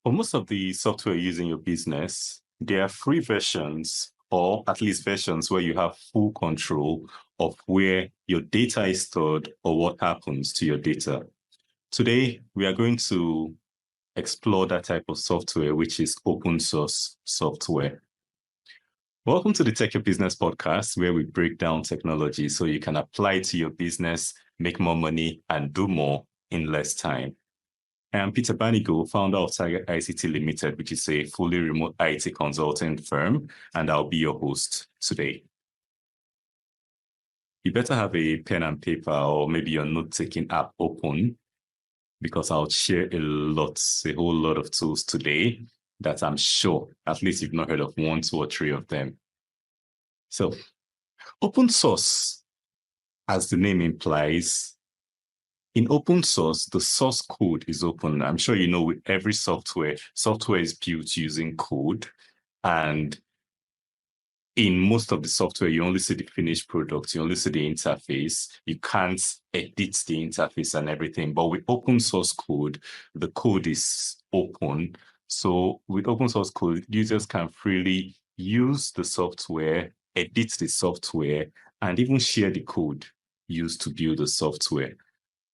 For most of the software you use in your business, there are free versions, or at least versions where you have full control of where your data is stored or what happens to your data. Today, we are going to explore that type of software, which is open source software. Welcome to the Tech Your Business podcast, where we break down technology so you can apply it to your business, make more money, and do more in less time. I am Peter Banigo, founder of Target ICT Limited, which is a fully remote IT consulting firm, and I'll be your host today. You better have a pen and paper or maybe your note-taking app open, because I'll share a whole lot of tools today that I'm sure at least you've not heard of 1, 2, or 3 of them. So, open source, as the name implies, in open source, the source code is open. I'm sure you know with every software is built using code. And in most of the software, you only see the finished product, you only see the interface. You can't edit the interface and everything. But with open source code, the code is open. So with open source code, users can freely use the software, edit the software, and even share the code used to build the software.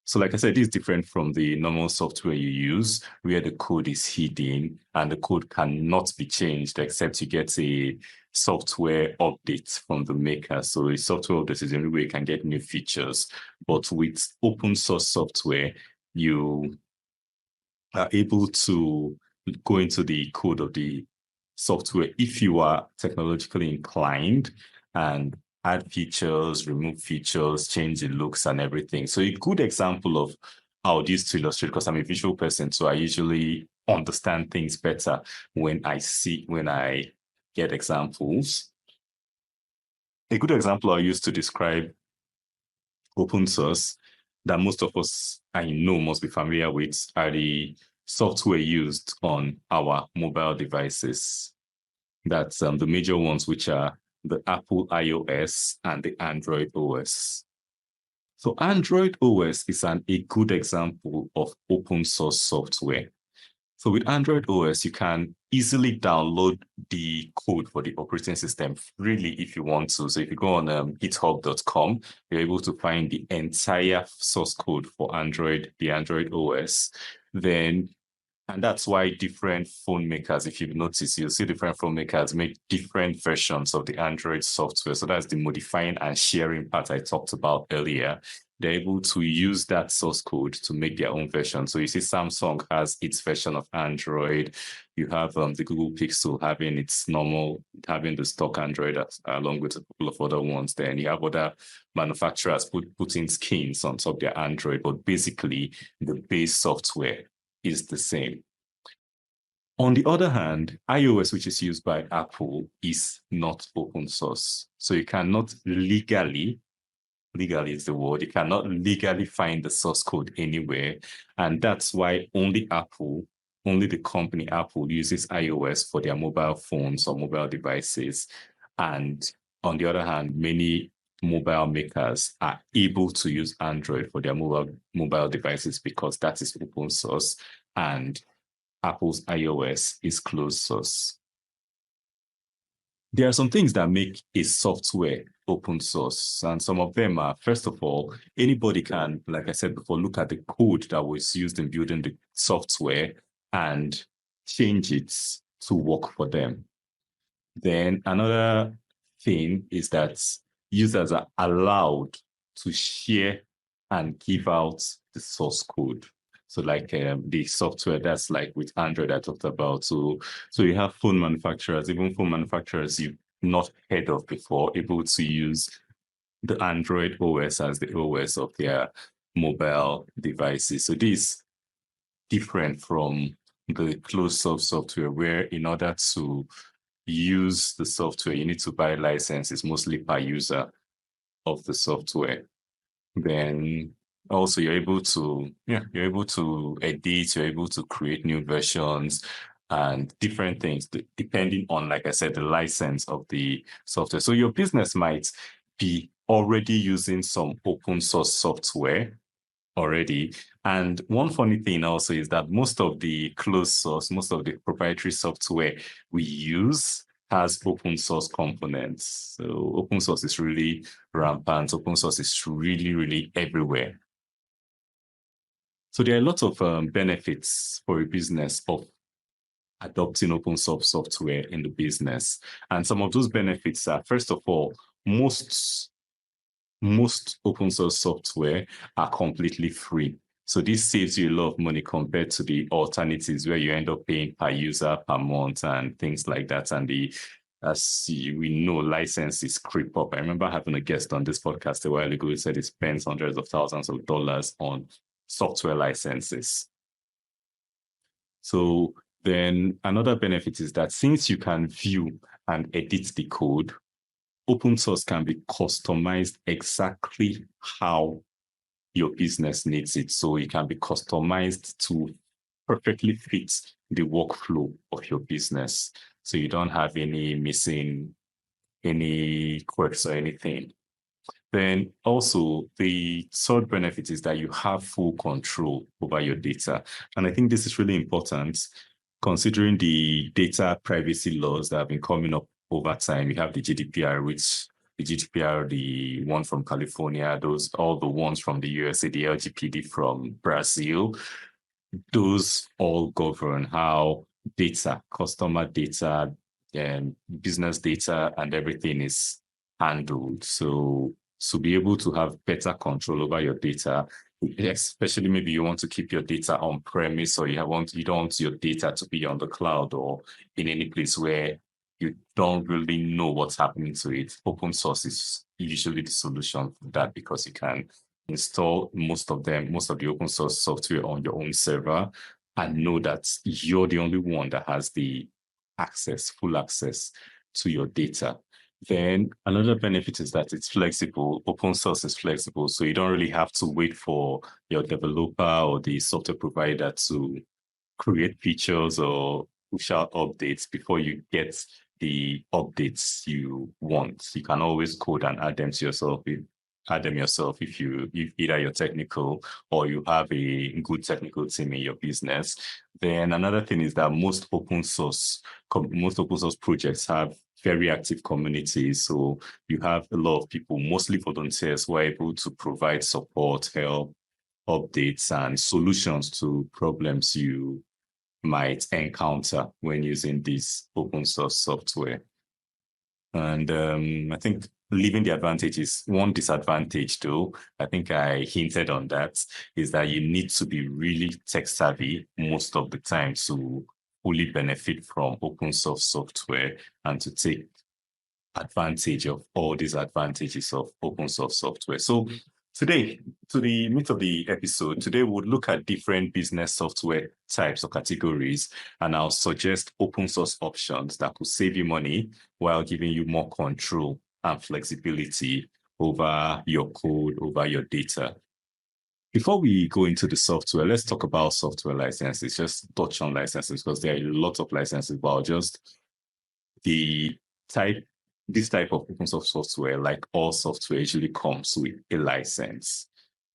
So like I said, this is different from the normal software you use, where the code is hidden and the code cannot be changed except you get a software update from the maker. So a software update is the only way you can get new features. But with open source software, you are able to go into the code of the software if you are technologically inclined and add features, remove features, change the looks and everything. So a good example of how this to illustrate, because I'm a visual person, so I usually understand things better when I get examples. A good example I use to describe open source that most of us I know must be familiar with are the software used on our mobile devices. That's the major ones, which are the Apple iOS and the Android OS. So Android OS is a good example of open source software. So with Android OS, you can easily download the code for the operating system freely if you want to. So if you go on github.com, you're able to find the entire source code for the Android OS. And that's why different phone makers, if you've noticed, you'll see different phone makers make different versions of the Android software. So that's the modifying and sharing part I talked about earlier. They're able to use that source code to make their own version. So you see Samsung has its version of Android. You have the Google Pixel having the stock Android along with a couple of other ones there. And you have other manufacturers putting skins on top of their Android. But basically, the base software is the same. On the other hand, iOS, which is used by Apple, is not open source. So you cannot legally is the word, you cannot legally find the source code anywhere. And that's why only the company Apple uses iOS for their mobile phones or mobile devices. And on the other hand, many mobile makers are able to use Android for their mobile devices because that is open source, and Apple's iOS is closed source. There are some things that make a software open source, and some of them are, first of all, anybody can, like I said before, look at the code that was used in building the software and change it to work for them. Then another thing is that users are allowed to share and give out the source code. So like the software that's like with Android I talked about. So you have phone manufacturers, even phone manufacturers you've not heard of before, able to use the Android OS as the OS of their mobile devices. So this is different from the closed source software, where in order to use the software, you need to buy licenses, mostly per user of the software. Then also you're able to edit, you're able to create new versions and different things depending on, like I said, the license of the software. So your business might be already using some open source software already, And one funny thing also is that most of the closed source, most of the proprietary software we use has open source components. So open source is really rampant. Open source is really, really everywhere. So there are lots of benefits for a business of adopting open source software in the business. And some of those benefits are, first of all, most open source software are completely free. So this saves you a lot of money compared to the alternatives where you end up paying per user per month and things like that. And as we know, licenses creep up. I remember having a guest on this podcast a while ago who said he spends hundreds of thousands of dollars on software licenses. So then another benefit is that since you can view and edit the code, open source can be customized exactly how your business needs it. So it can be customized to perfectly fit the workflow of your business. So you don't have any missing, any quirks or anything. Then also the third benefit is that you have full control over your data. And I think this is really important considering the data privacy laws that have been coming up over time. We have the GDPR, the one from California, all the ones from the USA, the LGPD from Brazil, those all govern how data, customer data, and business data, and everything is handled. So be able to have better control over your data, especially maybe you want to keep your data on premise, or you don't want your data to be on the cloud or in any place where you don't really know what's happening to it. Open source is usually the solution for that because you can install most of the open source software on your own server and know that you're the only one that has the full access to your data. Then another benefit is that it's flexible. Open source is flexible, so you don't really have to wait for your developer or the software provider to create features or push out updates before you get the updates you want. You can always code and add them yourself if either you're technical or you have a good technical team in your business. Then another thing is that most open source projects have very active communities. So you have a lot of people, mostly volunteers, who are able to provide support, help, updates, and solutions to problems you might encounter when using this open source software. And I think leaving the advantages, one disadvantage though, I think I hinted on that, is that you need to be really tech savvy most of the time to fully benefit from open source software and to take advantage of all these advantages of open source software. So today, to the meat of the episode, today we'll look at different business software types or categories, and I'll suggest open source options that could save you money while giving you more control and flexibility over your code, over your data. Before we go into the software, let's talk about software licenses. Just touch on licenses because there are a lot of licenses, but just this type of open source software, like all software, usually comes with a license.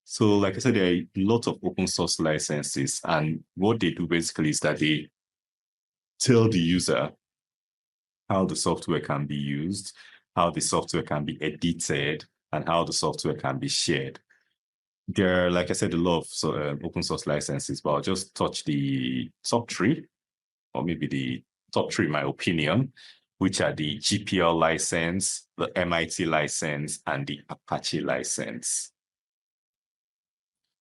So like I said, there are a lot of open source licenses, and what they do basically is that they tell the user how the software can be used, how the software can be edited, and how the software can be shared. There are, like I said, a lot of open source licenses, but I'll just touch the top three, or maybe the top three, in my opinion, which are the GPL license, the MIT license, and the Apache license.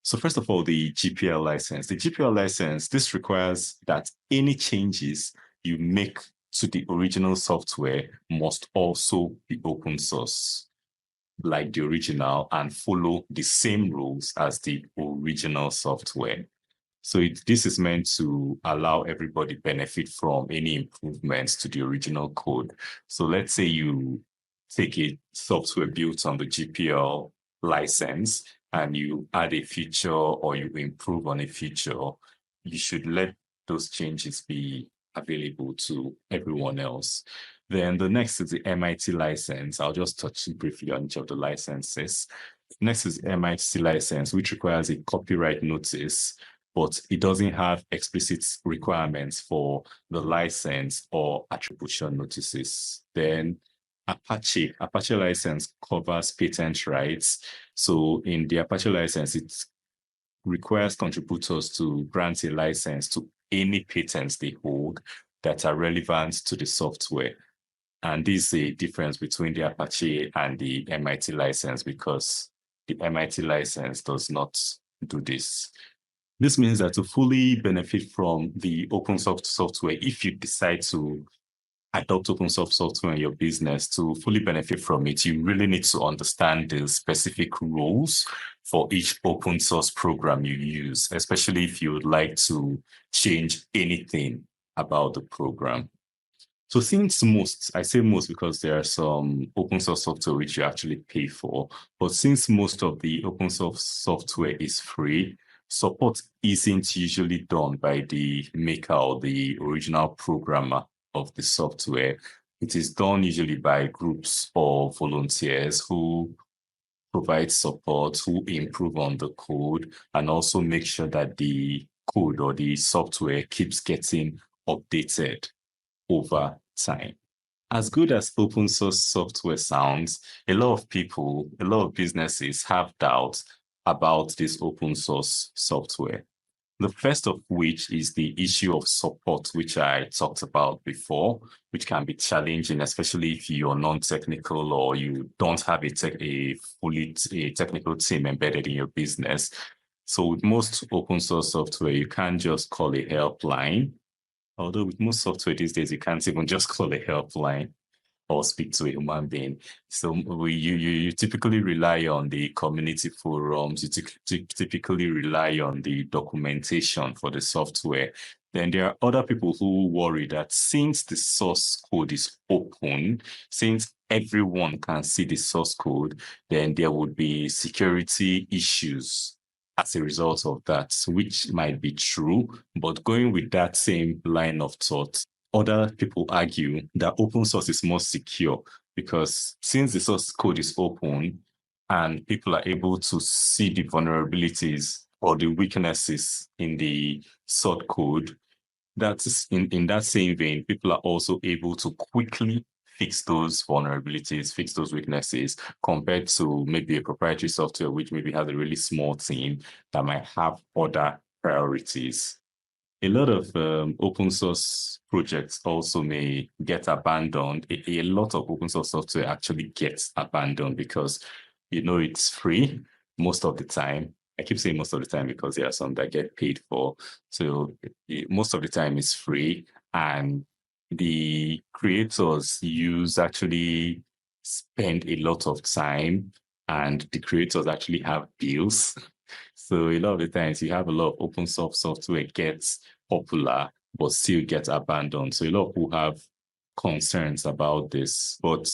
So first of all, the GPL license. The GPL license, this requires that any changes you make to the original software must also be open source, like the original, and follow the same rules as the original software. So this is meant to allow everybody benefit from any improvements to the original code. So let's say you take a software built on the GPL license and you add a feature or you improve on a feature, you should let those changes be available to everyone else. Then the next is the MIT license. I'll just touch briefly on each of the licenses. Next is MIT license, which requires a copyright notice, but it doesn't have explicit requirements for the license or attribution notices. Then Apache license covers patent rights. So in the Apache license, it requires contributors to grant a license to any patents they hold that are relevant to the software. And this is a difference between the Apache and the MIT license, because the MIT license does not do this. This means that to fully benefit from the open source software, if you decide to adopt open source software in your business, to fully benefit from it, you really need to understand the specific rules for each open source program you use, especially if you would like to change anything about the program. So since most, I say most because there are some open source software which you actually pay for, but since most of the open source software is free, support isn't usually done by the maker or the original programmer of the software. It is done usually by groups or volunteers who provide support, who improve on the code, and also make sure that the code or the software keeps getting updated over time. As good as open source software sounds, a lot of people, a lot of businesses have doubts about this open source software. The first of which is the issue of support, which I talked about before, which can be challenging, especially if you're non-technical or you don't have a fully technical team embedded in your business. So with most open source software, you can't just call a helpline. Although with most software these days, you can't even just call a helpline or speak to a human being. So you typically rely on the community forums, you typically rely on the documentation for the software. Then there are other people who worry that since the source code is open, since everyone can see the source code, then there would be security issues as a result of that, which might be true. But going with that same line of thought, other people argue that open source is more secure because since the source code is open and people are able to see the vulnerabilities or the weaknesses in the source code, that's in that same vein, people are also able to quickly fix those vulnerabilities, fix those weaknesses, compared to maybe a proprietary software, which maybe has a really small team that might have other priorities. A lot of open source projects also may get abandoned. A lot of open source software actually gets abandoned because, it's free most of the time. I keep saying most of the time because there are some that get paid for. So most of the time it's free, and the creators actually spend a lot of time, and the creators actually have bills. So a lot of the times you have a lot of open source software gets popular, but still gets abandoned. So a lot of people have concerns about this. But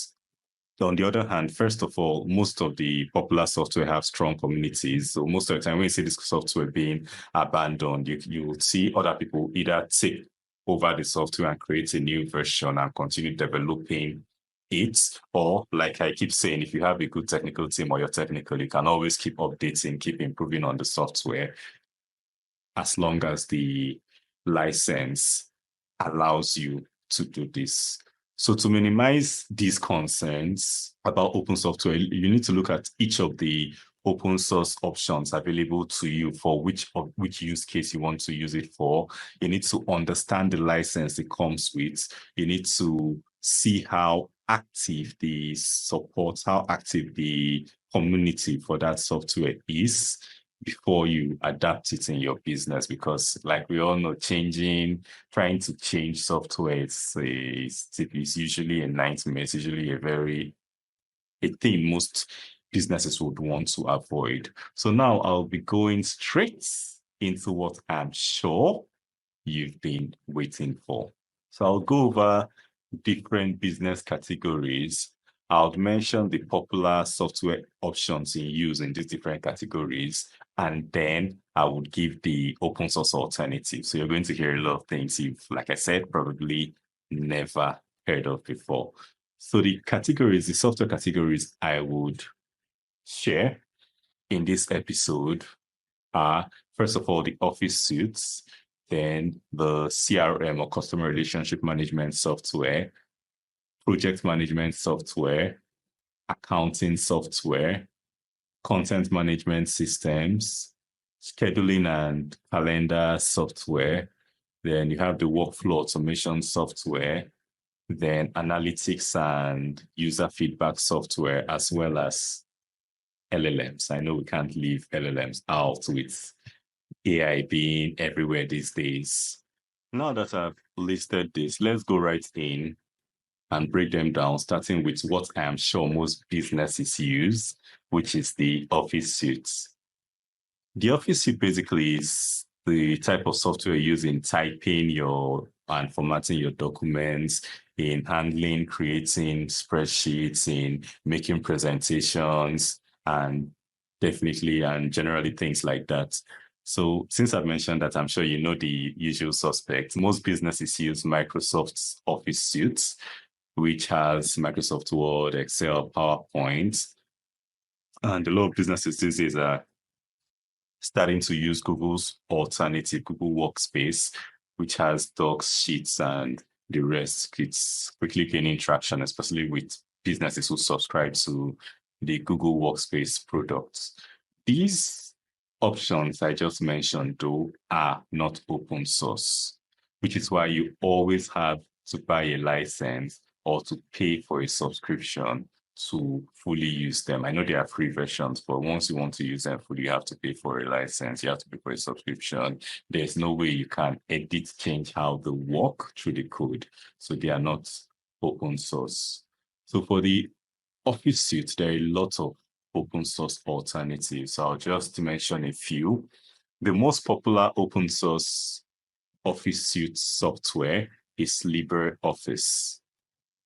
on the other hand, first of all, most of the popular software have strong communities. So most of the time when you see this software being abandoned, you will see other people either take over the software and create a new version and continue developing it. Or like I keep saying, if you have a good technical team or you're technical, you can always keep updating, keep improving on the software as long as the license allows you to do this. So to minimize these concerns about open software, you need to look at each of the open source options available to you for which use case you want to use it for. You need to understand the license it comes with. You need to see how active the support, how active the community for that software is before you adapt it in your business, because like we all know, trying to change software is usually a nightmare. It's usually a thing most businesses would want to avoid. So now I'll be going straight into what I'm sure you've been waiting for. So I'll go over different business categories. I'll mention the popular software options in use in these different categories, and then I would give the open source alternative. So you're going to hear a lot of things you've, like I said, probably never heard of before. So the software categories I would share in this episode are, first of all, the Office suites, then the CRM or customer relationship management software, project management software, accounting software, content management systems, scheduling and calendar software. Then you have the workflow automation software, then analytics and user feedback software, as well as LLMs. I know we can't leave LLMs out with AI being everywhere these days. Now that I've listed this, let's go right in and break them down, starting with what I am sure most businesses use, which is the Office suite. The Office suite basically is the type of software used in typing and formatting your documents, in handling, creating spreadsheets, in making presentations, and definitely and generally things like that. So since I've mentioned that, I'm sure you know the usual suspects. Most businesses use Microsoft's Office suite, which has Microsoft Word, Excel, PowerPoint. And a lot of businesses these days are starting to use Google's alternative, Google Workspace, which has Docs, Sheets, and the rest. It's quickly gaining traction, especially with businesses who subscribe to the Google Workspace products. These options I just mentioned, though, are not open source, which is why you always have to buy a license or to pay for a subscription to fully use them. I know there are free versions, but once you want to use them fully, you have to pay for a license, you have to pay for a subscription. There's no way you can edit, change how they work through the code. So they are not open source. So for the Office suite, there are a lot of open source alternatives. So I'll just mention a few. The most popular open source Office suite software is LibreOffice.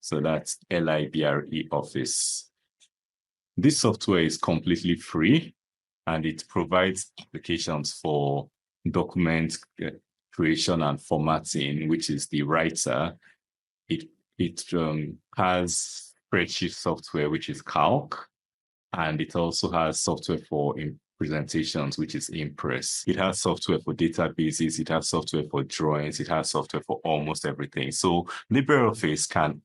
So that's LIBRE Office. This software is completely free and it provides applications for document creation and formatting, which is the writer. It has spreadsheet software, which is Calc, and it also has software for presentations, which is Impress. It has software for databases, it has software for drawings, it has software for almost everything. So LibreOffice can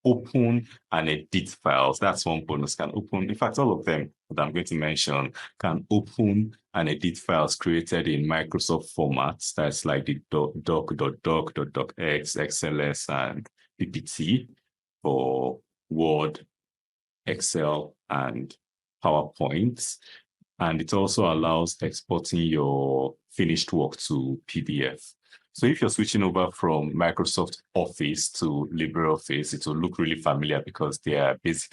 open and edit files. That's one bonus. Can open, in fact, all of them that I'm going to mention can open and edit files created in Microsoft formats. That's like the doc.doc, .docx, XLS, and PPT for Word, Excel, and PowerPoint. And it also allows exporting your finished work to PDF. So if you're switching over from Microsoft Office to LibreOffice, it will look really familiar because it's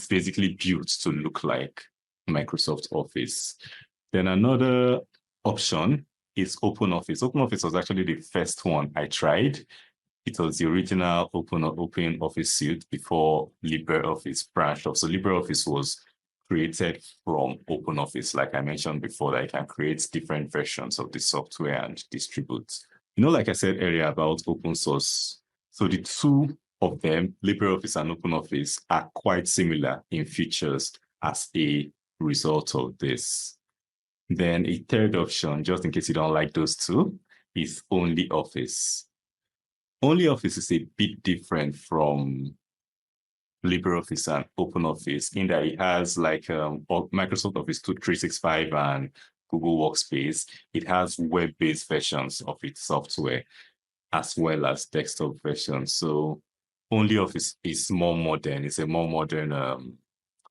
basically built to look like Microsoft Office. Then another option is OpenOffice. OpenOffice was actually the first one I tried. It was the original Open Office suite before LibreOffice branched off. So LibreOffice was created from OpenOffice, like I mentioned before, that you can create different versions of the software and distribute. Like I said earlier about open source, so the two of them, LibreOffice and OpenOffice, are quite similar in features as a result of this. Then a third option, just in case you don't like those two, is OnlyOffice. OnlyOffice is a bit different from LibreOffice and OpenOffice in that it has like Microsoft Office 365 and Google Workspace. It has web-based versions of its software as well as desktop versions. So OnlyOffice is more modern. It's a more modern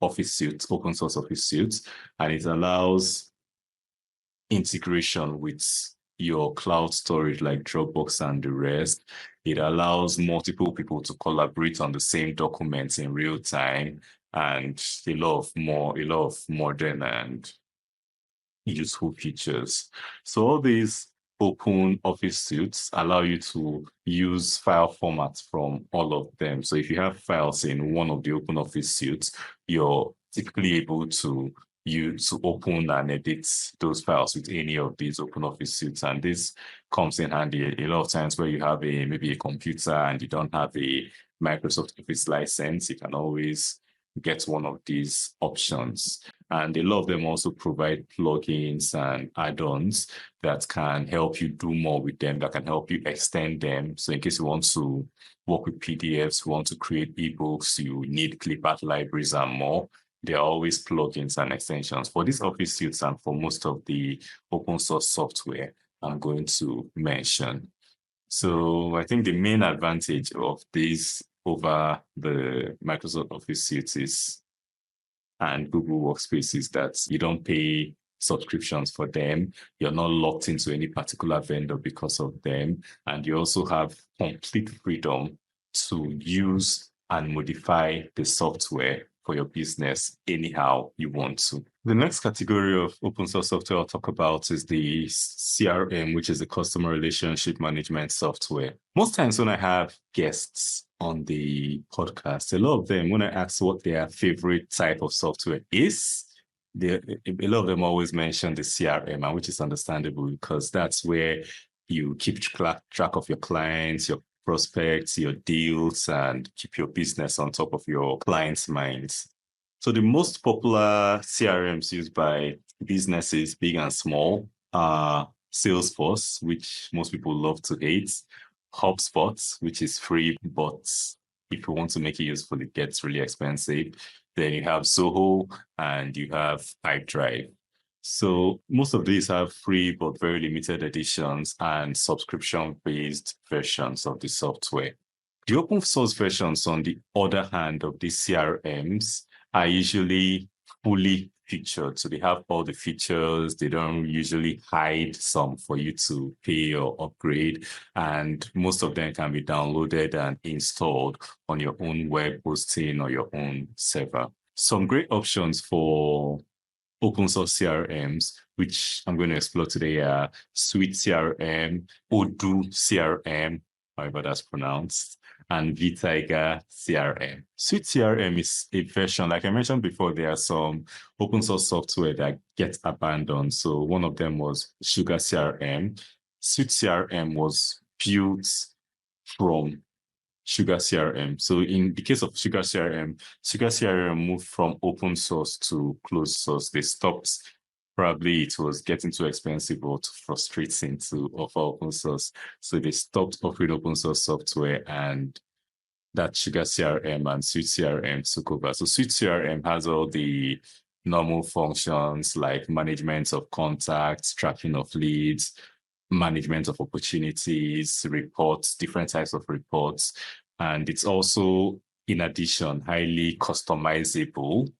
Office suite, open source Office suite, and it allows integration with your cloud storage like Dropbox and the rest. It allows multiple people to collaborate on the same documents in real time, and a lot of modern and useful features. So all these open Office suites allow you to use file formats from all of them. So if you have files in one of the open Office suites, you're typically able to open and edit those files with any of these open Office suites. And this comes in handy a lot of times where you have maybe a computer and you don't have a Microsoft Office license. You can always get one of these options. And a lot of them also provide plugins and add-ons that can help you do more with them, that can help you extend them. So in case you want to work with PDFs, you want to create ebooks, you need clipart libraries and more, there are always plugins and extensions for these Office suites and for most of the open source software I'm going to mention. So I think the main advantage of this over the Microsoft Office suites and Google Workspace is that you don't pay subscriptions for them. You're not locked into any particular vendor because of them. And you also have complete freedom to use and modify the software for your business anyhow you want to. The next category of open source software I'll talk about is the CRM, which is the customer relationship management software. Most times when I have guests on the podcast, a lot of them, when I ask what their favorite type of software is, a lot of them always mention the CRM, which is understandable because that's where you keep track of your clients, your prospects, your deals, and keep your business on top of your clients' minds. So the most popular CRMs used by businesses, big and small, are Salesforce, which most people love to hate, HubSpot, which is free, but if you want to make it useful, it gets really expensive. Then you have Zoho and you have Pipedrive. So most of these have free but very limited editions and subscription-based versions of the software. The open source versions, on the other hand, of these CRMs are usually fully featured. So they have all the features. They don't usually hide some for you to pay or upgrade. And most of them can be downloaded and installed on your own web hosting or your own server. Some great options for open source CRMs, which I'm going to explore today, are Suite CRM, Odoo CRM, however that's pronounced, and vTiger CRM. Suite CRM is a version, like I mentioned before, there are some open source software that gets abandoned. So one of them was Sugar CRM. Suite CRM was built from Sugar CRM. So in the case of Sugar CRM moved from open source to closed source. They stopped, probably it was getting too expensive or too frustrating to offer open source. So they stopped offering open source software, and that Sugar CRM and Suite CRM took over. So Suite CRM has all the normal functions like management of contacts, tracking of leads, management of opportunities, reports, different types of reports. And it's also, in addition, highly customizable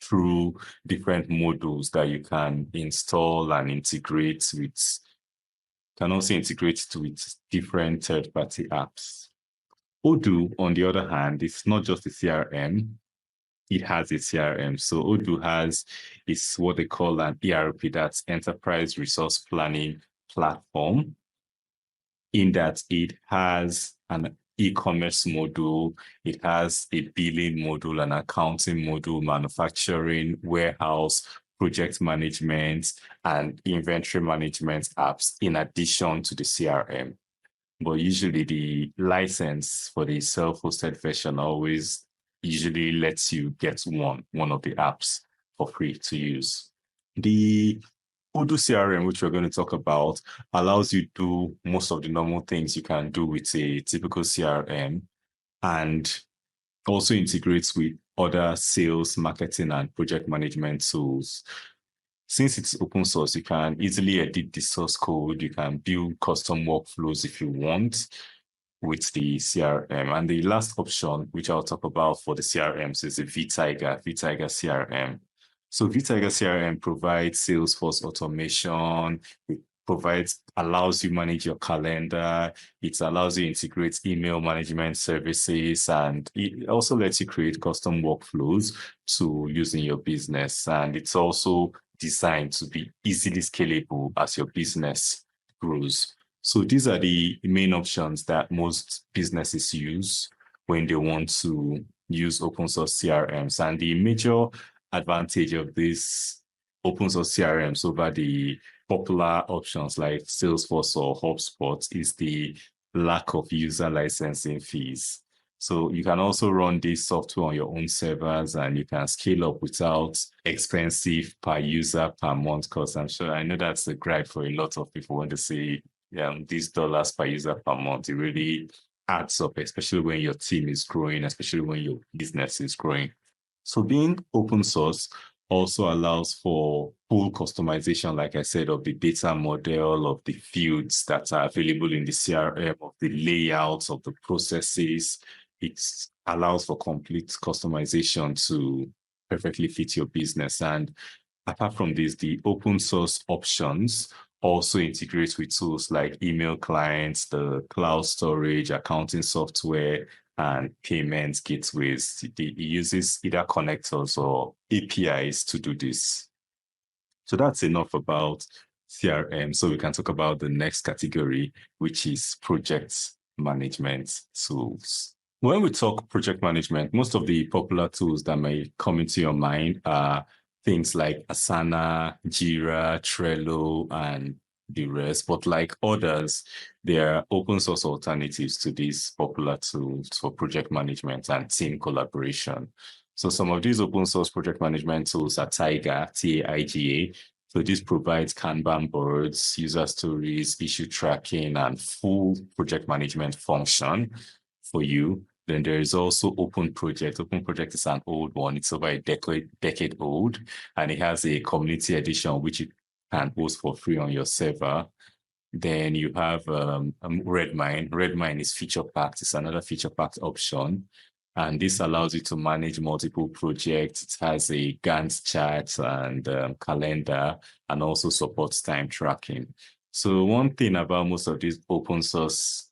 through different modules that you can install and integrate with, can also integrate with different third-party apps. Odoo, on the other hand, it's not just a CRM, it has a CRM. So Odoo is what they call an ERP, that's Enterprise Resource Planning Platform, in that it has an e-commerce module, it has a billing module, an accounting module, manufacturing, warehouse, project management, and inventory management apps in addition to the CRM. But usually the license for the self-hosted version always usually lets you get one of the apps for free to use. The Odoo CRM, which we're going to talk about, allows you to do most of the normal things you can do with a typical CRM, and also integrates with other sales, marketing, and project management tools. Since it's open source, you can easily edit the source code. You can build custom workflows if you want with the CRM. And the last option, which I'll talk about for the CRMs, is the vTiger CRM. So vTiger CRM provides Salesforce automation. It allows you manage your calendar. It allows you to integrate email management services, and it also lets you create custom workflows to use in your business. And it's also designed to be easily scalable as your business grows. So these are the main options that most businesses use when they want to use open source CRMs. And the major advantage of these open source CRMs over the popular options like Salesforce or HubSpot is the lack of user licensing fees. So you can also run this software on your own servers, and you can scale up without expensive per user per month cost. I know that's the gripe for a lot of people when they say these dollars per user per month. It really adds up, especially when your team is growing, especially when your business is growing. So being open source also allows for full customization, like I said, of the data model, of the fields that are available in the CRM, of the layouts, of the processes. It allows for complete customization to perfectly fit your business. And apart from this, the open source options also integrate with tools like email clients, the cloud storage, accounting software, and payments gateways. It uses either connectors or APIs to do this. So that's enough about CRM. So we can talk about the next category, which is project management tools. When we talk project management, most of the popular tools that may come into your mind are things like Asana, Jira, Trello, and the rest. But like others, there are open source alternatives to these popular tools for project management and team collaboration. So some of these open source project management tools are Taiga, Taiga. So this provides Kanban boards, user stories, issue tracking, and full project management function for you. Then there is also Open Project. Open Project is an old one. It's over a decade old, and it has a community edition, which you can host for free on your server. Then you have Redmine. Redmine is feature packed. It's another feature packed option. And this allows you to manage multiple projects. It has a Gantt chart and calendar, and also supports time tracking. So one thing about most of these open source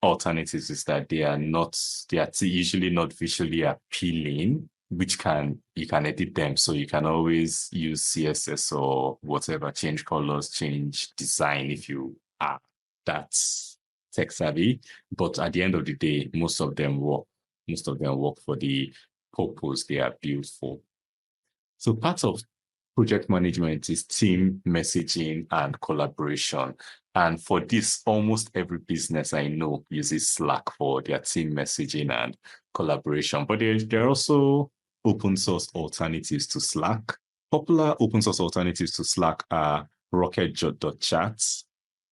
alternatives is that they are usually not visually appealing, which you can edit them. So you can always use CSS or whatever, change colors, change design if you are that tech savvy. But at the end of the day, most of them work for the purpose they are built for. So part of project management is team messaging and collaboration. And for this, almost every business I know uses Slack for their team messaging and collaboration. But there are also open source alternatives to Slack. Popular open source alternatives to Slack are Rocketchat.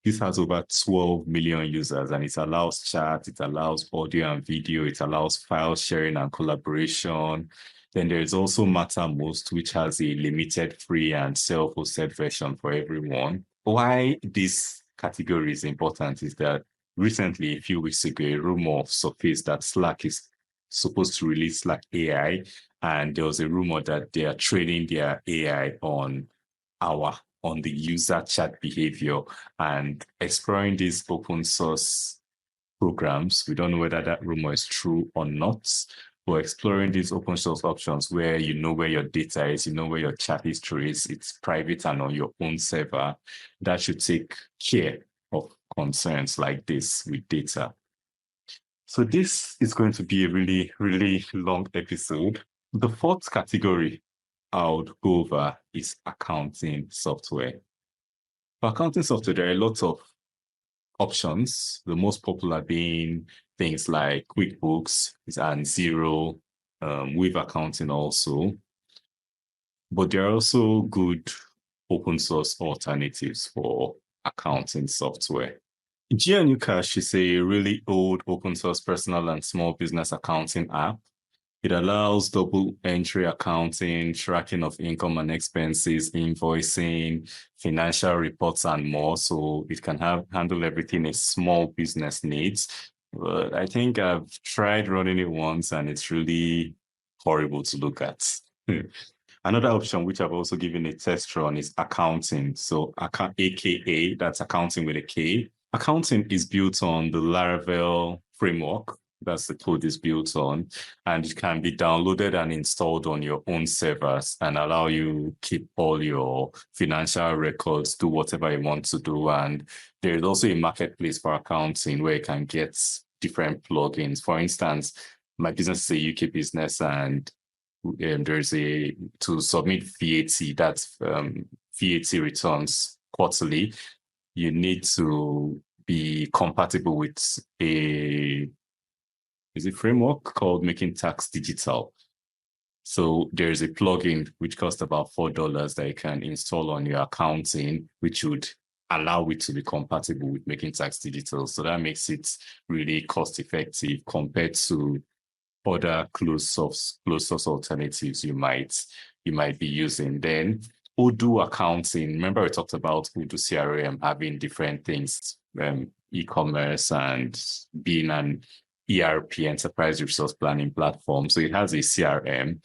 This has over 12 million users, and it allows chat, it allows audio and video, it allows file sharing and collaboration. Then there is also Mattermost, which has a limited free and self-hosted version for everyone. Why this category is important is that recently, a few weeks ago, a rumor surfaced that Slack is supposed to release Slack AI, and there was a rumor that they are training their AI on the user chat behavior and exploring these open source programs. We don't know whether that rumor is true or not. But exploring these open source options where you know where your data is, you know where your chat history is, it's private and on your own server, that should take care of concerns like this with data. So this is going to be a really, really long episode. The fourth category I would go over is accounting software. For accounting software, there are a lot of options, the most popular being things like QuickBooks and Xero, Wave Accounting also. But there are also good open source alternatives for accounting software. GeoNewCash is a really old open source personal and small business accounting app. It allows double entry accounting, tracking of income and expenses, invoicing, financial reports, and more. So it can handle everything a small business needs. But I think I've tried running it once, and it's really horrible to look at. Another option, which I've also given a test run, is accounting. So AKA, that's accounting with a K. Accounting is built on the Laravel framework. That's the code is built on, and it can be downloaded and installed on your own servers and allow you keep all your financial records, do whatever you want to do. And there is also a marketplace for accounting where you can get different plugins. For instance, my business is a UK business, and there's to submit VAT, that's VAT returns quarterly, you need to be compatible with a is a framework called Making Tax Digital. So there's a plugin which costs about $4 that you can install on your accounting, which would allow it to be compatible with Making Tax Digital. So that makes it really cost effective compared to other closed source alternatives you might be using. Then Odoo accounting. Remember we talked about Odoo CRM having different things, e-commerce and being an ERP, enterprise resource planning platform. So it has a CRM.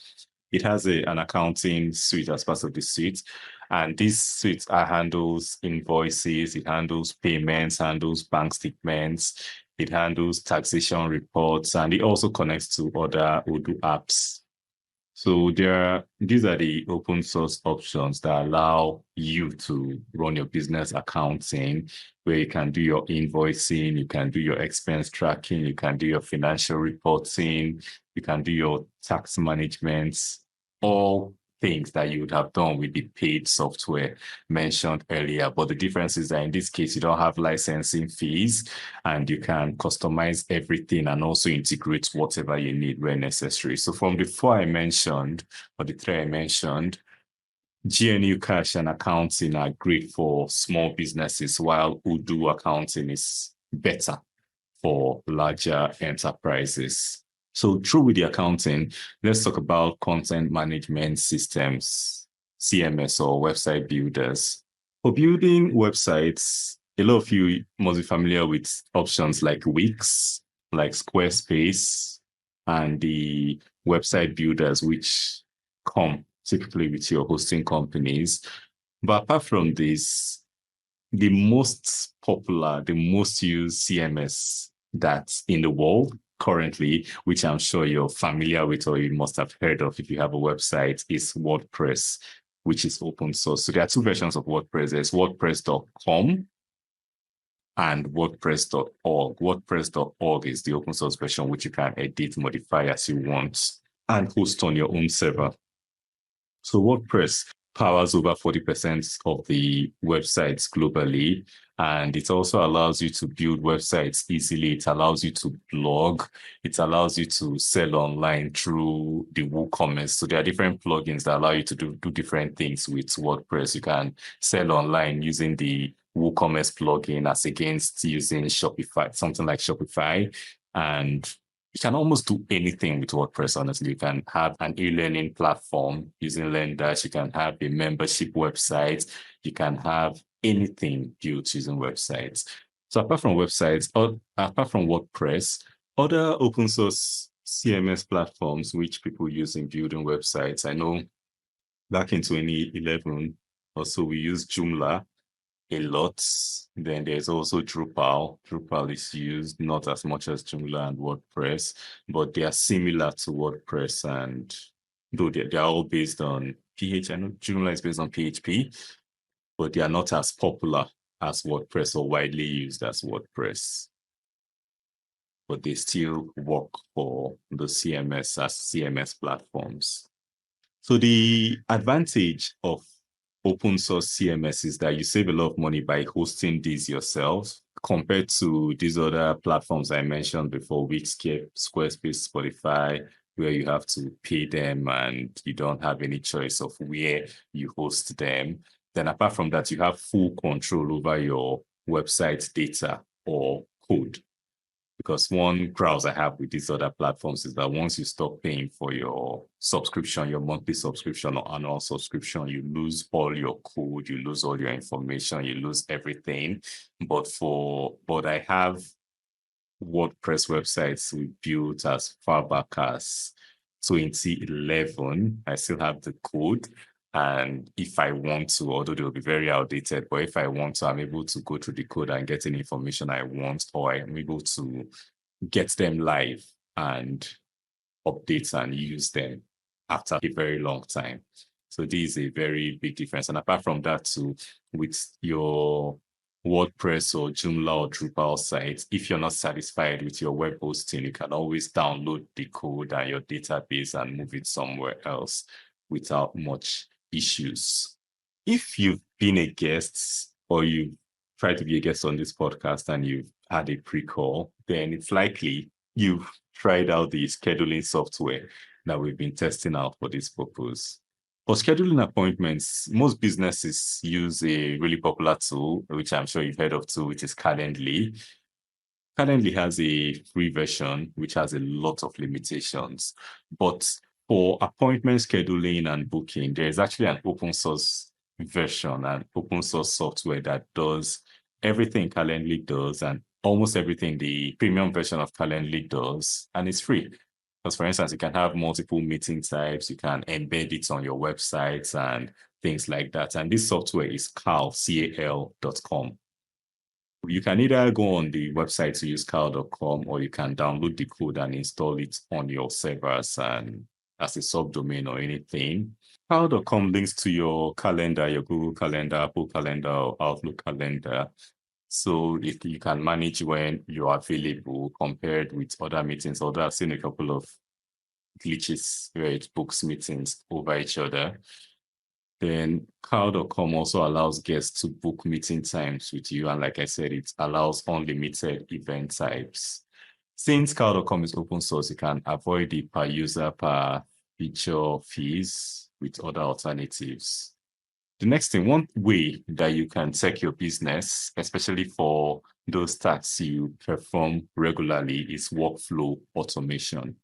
It has an accounting suite as part of the suite. And this suite handles invoices, it handles payments, handles bank statements, it handles taxation reports, and it also connects to other Odoo apps. So these are the open source options that allow you to run your business accounting, where you can do your invoicing, you can do your expense tracking, you can do your financial reporting, you can do your tax management, all things that you would have done with the paid software mentioned earlier. But the difference is that in this case, you don't have licensing fees and you can customize everything and also integrate whatever you need where necessary. So from the four I mentioned, or the three I mentioned, GNU Cash and accounting are great for small businesses, while Odoo accounting is better for larger enterprises. So through with the accounting, let's talk about content management systems, CMS or website builders. For building websites, a lot of you must be familiar with options like Wix, like Squarespace, and the website builders, which come typically with your hosting companies. But apart from this, the most popular, the most used CMS that's in the world currently, which I'm sure you're familiar with or you must have heard of if you have a website, is WordPress, which is open source. So there are two versions of WordPress. There's WordPress.com and WordPress.org. WordPress.org is the open source version, which you can edit, modify as you want, and host on your own server. So WordPress powers over 40% of the websites globally. And it also allows you to build websites easily. It allows you to blog. It allows you to sell online through the WooCommerce. So there are different plugins that allow you to do different things with WordPress. You can sell online using the WooCommerce plugin as against using Shopify, something like Shopify. And you can almost do anything with WordPress, honestly. You can have an e-learning platform using LearnDash. You can have a membership website. You can have anything built using websites. So apart from websites, or apart from WordPress, other open source CMS platforms which people use in building websites. I know back in 2011 or so, we used Joomla a lot. Then there's also Drupal. Drupal is used not as much as Joomla and WordPress, but they are similar to WordPress, and though they're all based on PHP. I know Joomla is based on PHP, but they are not as popular as WordPress or widely used as WordPress. But they still work for the CMS as CMS platforms. So the advantage of open source CMS is that you save a lot of money by hosting these yourself compared to these other platforms I mentioned before, Wixscape, Squarespace, Spotify, where you have to pay them and you don't have any choice of where you host them. Then apart from that, you have full control over your website data or code. Because one grouse I have with these other platforms is that once you stop paying for your subscription, your monthly subscription or annual subscription, you lose all your code, you lose all your information, you lose everything. But I have WordPress websites we built as far back as 2011. I still have the code. And if I want to, although they'll be very outdated, but if I want to, I'm able to go through the code and get any information I want, or I'm able to get them live and update and use them after a very long time. So this is a very big difference. And apart from that too, with your WordPress or Joomla or Drupal sites, if you're not satisfied with your web hosting, you can always download the code and your database and move it somewhere else without much issues. If you've been a guest or you've tried to be a guest on this podcast and you've had a pre-call, then it's likely you've tried out the scheduling software that we've been testing out for this purpose. For scheduling appointments, most businesses use a really popular tool, which I'm sure you've heard of too, which is Calendly. Calendly has a free version, which has a lot of limitations. But for appointment scheduling and booking, there is actually an open source version and open source software that does everything Calendly does and almost everything the premium version of Calendly does, and it's free. Because, for instance, you can have multiple meeting types, you can embed it on your websites and things like that. And this software is cal.com. You can either go on the website to use cal.com, or you can download the code and install it on your servers and as a subdomain or anything. Cal.com links to your calendar, your Google Calendar, Apple Calendar, or Outlook Calendar. So if you can manage when you're available compared with other meetings, although I've seen a couple of glitches where it books meetings over each other. Then Cal.com also allows guests to book meeting times with you. And like I said, it allows unlimited event types. Since Cal.com is open source, you can avoid the per user, per feature fees with other alternatives. The next thing, one way that you can check your business, especially for those tasks you perform regularly, is workflow automation.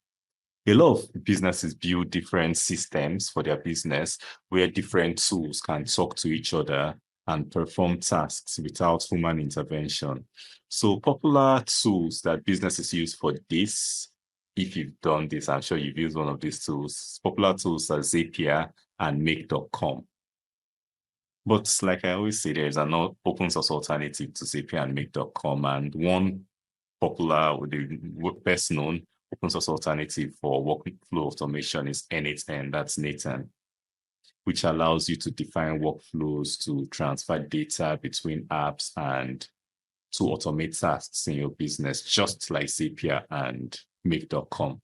A lot of businesses build different systems for their business where different tools can talk to each other and perform tasks without human intervention. So popular tools that businesses use for this, if you've done this, I'm sure you've used one of these tools. Popular tools are Zapier and Make.com. But like I always say, there's an open source alternative to Zapier and Make.com. And one popular, the best known open source alternative for workflow automation is N8N, that's Nathan, which allows you to define workflows to transfer data between apps and to automate tasks in your business, just like Zapier and Make.com.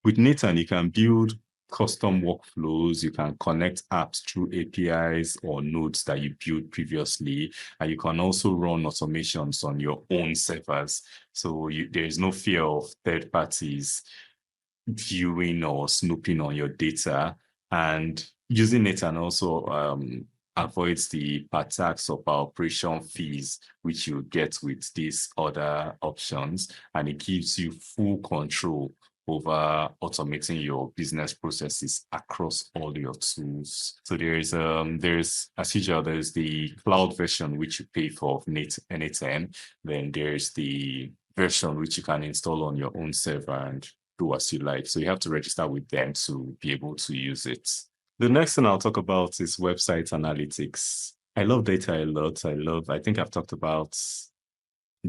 With Nathan, you can build custom workflows, you can connect apps through APIs or nodes that you built previously, and you can also run automations on your own servers. So there is no fear of third parties viewing or snooping on your data. And using it and also avoids the per tax or per operation fees, which you get with these other options. And it gives you full control over automating your business processes across all your tools. So there's as usual, there's the cloud version which you pay for of N8N. Then there's the version which you can install on your own server and do as you like. So you have to register with them to be able to use it. The next thing I'll talk about is website analytics. I love data a lot. I think I've talked about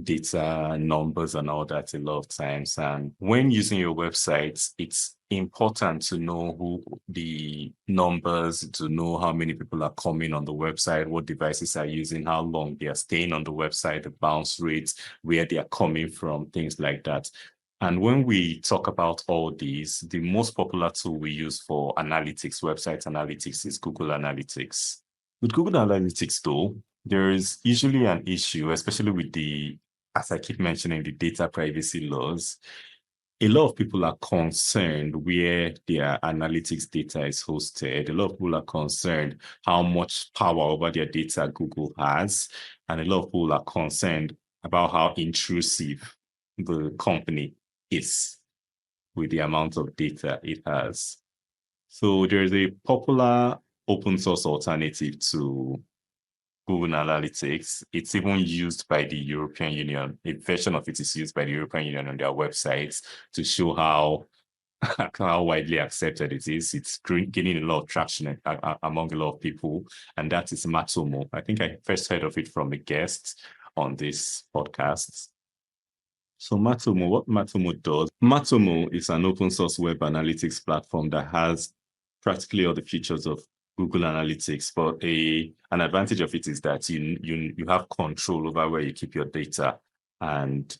data, numbers, and all that a lot of times. And when using your website, it's important to know who the numbers, to know how many people are coming on the website, what devices are using, how long they are staying on the website, the bounce rates, where they are coming from, things like that. And when we talk about all these, the most popular tool we use for analytics, website analytics, is Google Analytics. With Google Analytics, though, there is usually an issue, especially with as I keep mentioning, the data privacy laws. A lot of people are concerned where their analytics data is hosted. A lot of people are concerned how much power over their data Google has. And a lot of people are concerned about how intrusive the company is with the amount of data it has. So there's a popular open source alternative to Google Analytics. It's even used by the European Union. A version of it is used by the European Union on their websites to show how widely accepted it is. It's gaining a lot of traction among a lot of people, and that is Matomo. I think I first heard of it from a guest on this podcast. So Matomo, what Matomo does, Matomo is an open source web analytics platform that has practically all the features of Google Analytics, but an advantage of it is that you have control over where you keep your data, and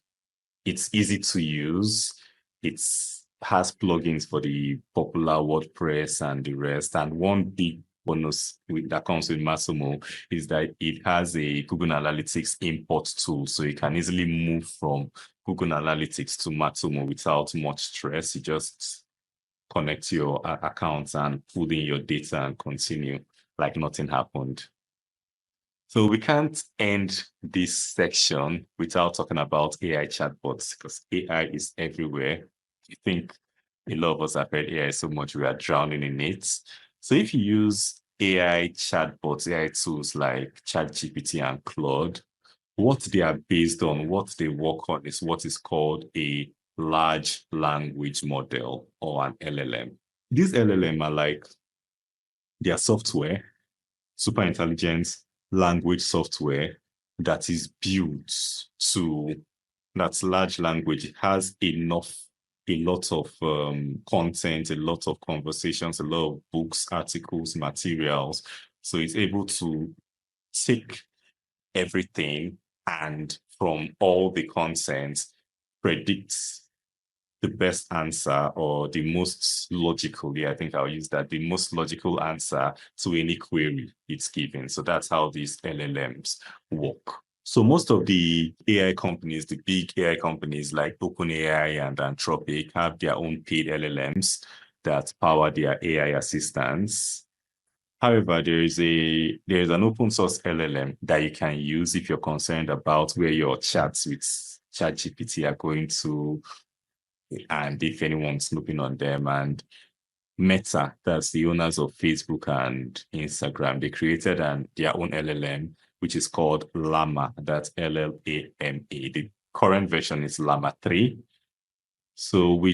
it's easy to use. It has plugins for the popular WordPress and the rest. And one big bonus that comes with Matomo is that it has a Google Analytics import tool. So you can easily move from Google Analytics to Matomo without much stress. You just connect your accounts and put in your data and continue like nothing happened. So we can't end this section without talking about AI chatbots because AI is everywhere. I think a lot of us have heard AI so much we are drowning in it. So if you use AI chatbots, AI tools like ChatGPT and Claude, what they are based on, what they work on is what is called a large language model or an LLM. These LLM are like their software, super intelligence language software that is built to, that's large language. It has a lot of content, a lot of conversations, a lot of books, articles, materials. So it's able to take everything and from all the content predict the best answer or the most logical, I think I'll use that, the most logical answer to any query it's given. So that's how these LLMs work. So most of the AI companies, the big AI companies like OpenAI and Anthropic have their own paid LLMs that power their AI assistants. However, there is an open source LLM that you can use if you're concerned about where your chats with ChatGPT are going to and if anyone's snooping on them. And Meta, that's the owners of Facebook and Instagram, they created their own LLM, which is called Llama. That's LLAMA. The current version is Llama 3. So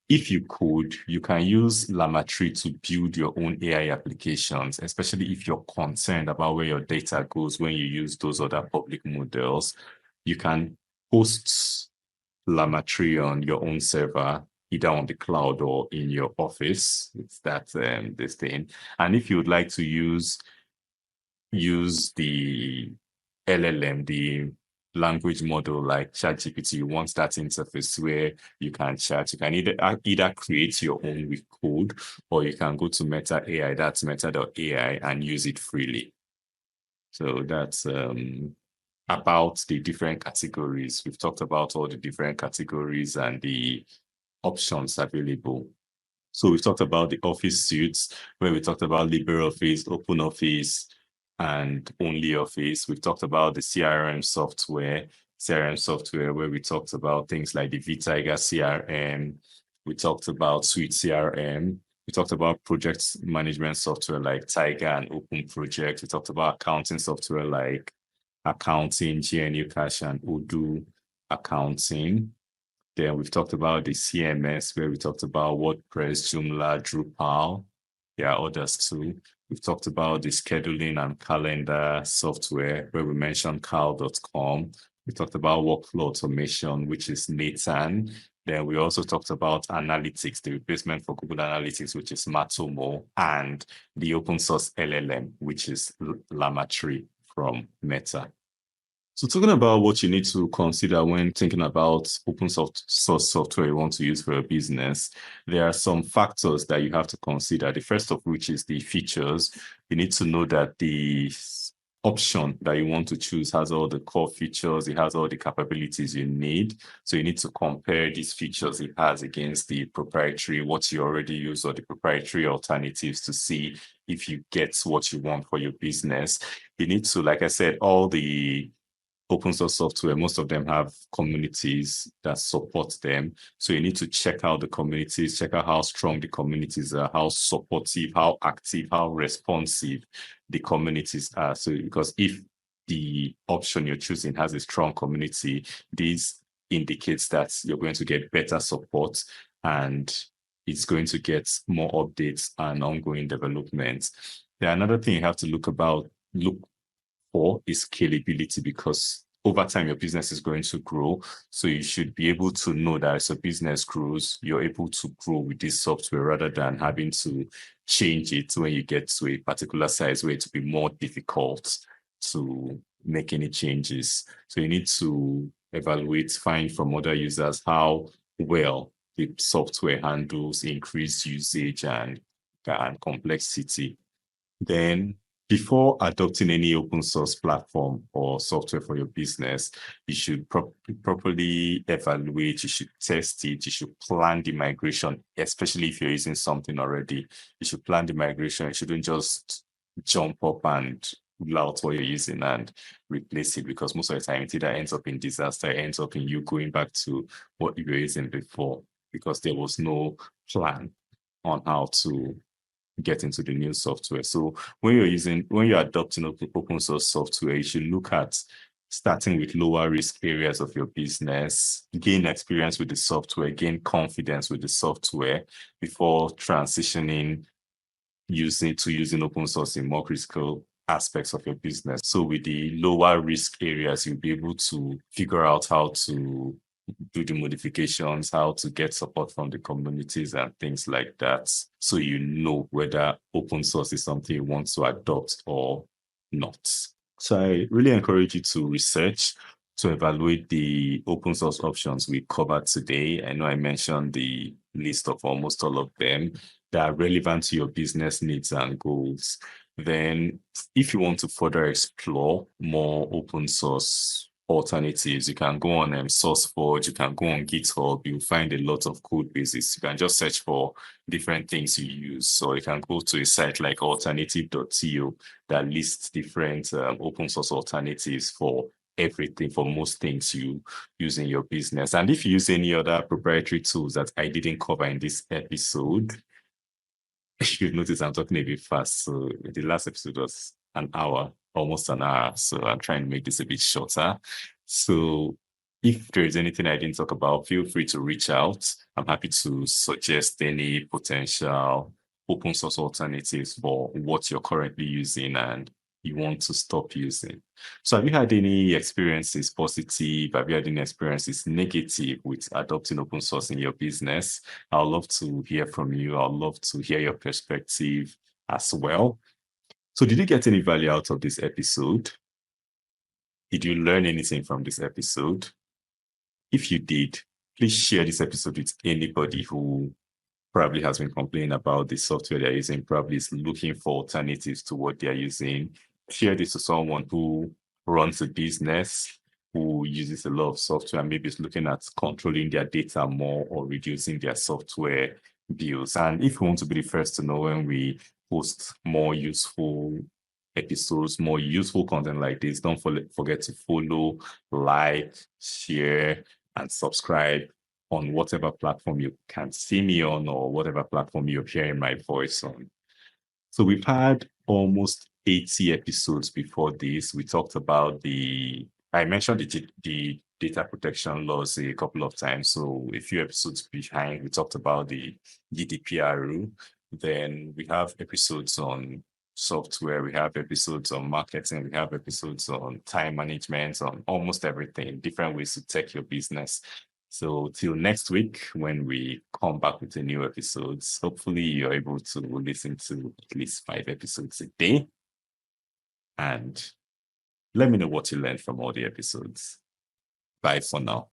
if you could, you can use Llama 3 to build your own AI applications, especially if you're concerned about where your data goes when you use those other public models. You can host Llama 3 on your own server, either on the cloud or in your office. It's that this thing. And if you would like to use the LLM, the language model like ChatGPT, you want that interface where you can chat. You can either create your own with code, or you can go to Meta AI, that's meta.ai, and use it freely. So that's about the different categories. We've talked about all the different categories and the options available. So we've talked about the Office suites, where we talked about LibreOffice, OpenOffice, and OnlyOffice. We've talked about the CRM software, where we talked about things like the vTiger CRM. We talked about Suite CRM. We talked about project management software like Tiger and Open Project. We talked about accounting software like Accounting, GNU Cash, and Odoo Accounting. Then we've talked about the CMS, where we talked about WordPress, Joomla, Drupal. There are others too. We've talked about the scheduling and calendar software, where we mentioned Cal.com. We talked about workflow automation, which is Nathan. Then we also talked about analytics, the replacement for Google Analytics, which is Matomo, and the open source LLM, which is Llama 3 from Meta. So talking about what you need to consider when thinking about open source software you want to use for your business, there are some factors that you have to consider. The first of which is the features. You need to know that the option that you want to choose has all the core features, it has all the capabilities you need. So you need to compare these features it has against the proprietary, what you already use, or the proprietary alternatives to see if you get what you want for your business. You need to, like I said, all the open source software, most of them have communities that support them. So you need to check out the communities, check out how strong the communities are, how supportive, how active, how responsive the communities are. So because if the option you're choosing has a strong community, this indicates that you're going to get better support and it's going to get more updates and ongoing development. Another thing you have to look for is scalability, because over time your business is going to grow. So you should be able to know that as your business grows, you're able to grow with this software rather than having to change it when you get to a particular size where it will be more difficult to make any changes. So you need to evaluate, find from other users how well the software handles increased usage and complexity. Then before adopting any open source platform or software for your business, you should properly evaluate, you should test it, you should plan the migration, especially if you're using something already. You should plan the migration. You shouldn't just jump up and roll out what you're using and replace it, because most of the time it either ends up in disaster, it ends up in you going back to what you were using before, because there was no plan on how to get into the new software. So when you're adopting open source software, you should look at starting with lower risk areas of your business, gain experience with the software, gain confidence with the software before transitioning using open source in more critical aspects of your business. So with the lower risk areas, you'll be able to figure out how to do the modifications, how to get support from the communities and things like that. So you know whether open source is something you want to adopt or not. So I really encourage you to research, to evaluate the open source options we covered today. I know I mentioned the list of almost all of them that are relevant to your business needs and goals. Then if you want to further explore more open source alternatives, you can go on SourceForge, you can go on GitHub, you'll find a lot of code bases. You can just search for different things you use. So you can go to a site like alternative.to that lists different open source alternatives for everything, for most things you use in your business. And if you use any other proprietary tools that I didn't cover in this episode, you've noticed I'm talking a bit fast. So the last episode was an hour, almost an hour. So I'm trying to make this a bit shorter. So if there is anything I didn't talk about, feel free to reach out. I'm happy to suggest any potential open source alternatives for what you're currently using and you want to stop using. So have you had any experiences positive? Have you had any experiences negative with adopting open source in your business? I'd love to hear from you. I'd love to hear your perspective as well. So did you get any value out of this episode? Did you learn anything from this episode? If you did, please share this episode with anybody who probably has been complaining about the software they're using, probably is looking for alternatives to what they're using. Share this to someone who runs a business, who uses a lot of software, and maybe is looking at controlling their data more or reducing their software bills. And if you want to be the first to know when we post more useful episodes, more useful content like this, don't forget to follow, like, share, and subscribe on whatever platform you can see me on or whatever platform you're hearing my voice on. So we've had almost 80 episodes before this. We talked about I mentioned the data protection laws a couple of times. So a few episodes behind, we talked about the GDPR rule. Then we have episodes on software, we have episodes on marketing, we have episodes on time management, on almost everything, different ways to take your business. So till next week, when we come back with a new episodes, hopefully you're able to listen to at least 5 episodes a day. And let me know what you learned from all the episodes. Bye for now.